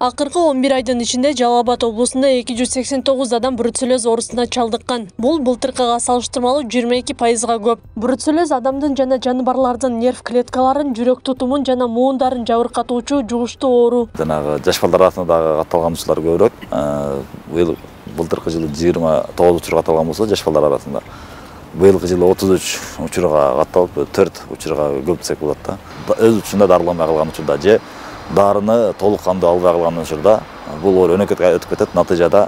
Акыркы 11 айдын ичинде Жалал Абад облусунда 289 адам бруцеллез оорусуна чалдыккан. Бул былтыркыга салыштырмалуу 22%га көп. Бруцеллез адамдын жана жаныбарлардын нерв клеткаларын, жүрөк тутумун жана муундарын жабыркатуучу жугуштуу оору. Жанагы жаш балдар арасында дагы катталган учурлар көбүрөөк. Былтыркы жылы 29 учурга катталган болсо, жаш балдар арасында. Быйылкы жылы 33 учурга катталып, 4 учурга көп десек болот да. Өз учурунда дарыламай калган учурда же дарыны толук кандуу албай калган учурда бул оор өнөкөткө өтүп кетет. Натыйжада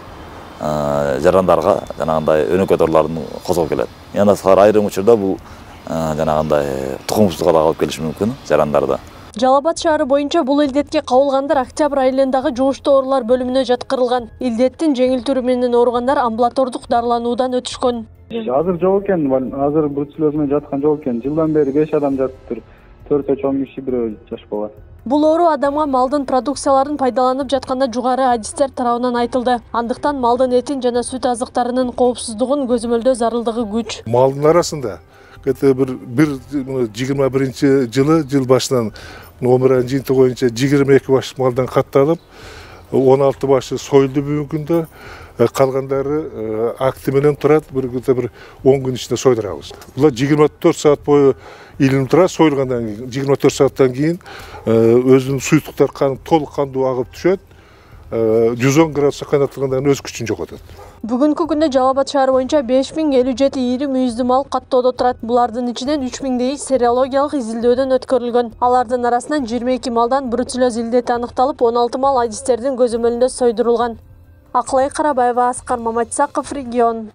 жарандарга жанагындай өнөкөт ооруларын козгоп келет. Яна айрым учурда бул жанагындай тукумсуздукка да алып келиши мүмкүн жарандарды. Жалал Абад шаары боюнча бул илдетке кабылгандар октябрь айылындагы жугуштуу оорулар бөлүмүнө жаткырылган. Илдеттин жеңил түрү менен ооругандар амбулатордук дарылануудан өтүшкөн. Азыр жок экен, азыр бруцеллез менен жаткан жок экен. Жылдан бери 5 адам жатыптыр. 4-10 киши бирөө жаш бала. Бул оору адамга малдын продукцияларын пайдаланып жатканда жугары адистер тарабынан айтылды. Андыктан малдын этин жана сүт азыктарынын коопсуздугун көзөмөлдөө зарылдыгы күч. Малдын арасында бир 21 жыл башынан 11 айдын жыйынтыгы боюнча 22 баш малдан катталып, 16 башы союлду бүгүнкү күндө. Калгандары акты менен турат, бир 10 күн ичинде сойдурабыз. Булар 24 саат бою илинип турат, союлгандан кийин 24 сааттан кийин өзүнүн суюктуктар толук кандуу агып түшөт. 110 градуска кайнатылгандан өз күчүн жоготот. Бүгүнкү күндө Жалал Абад шаары боюнча 5057 ири мүйүздүү мал каттоодо турат. Булардын ичинен 3000 сериологиялык изилдөөдөн өткөрүлгөн. Алардын арасынан 22 малдан бруцеллез илдети аныкталып, 16 мал адистердин көзөмөлүндө сойдурулган. Акылай Карабаева, Аскар Маматсаков, регион.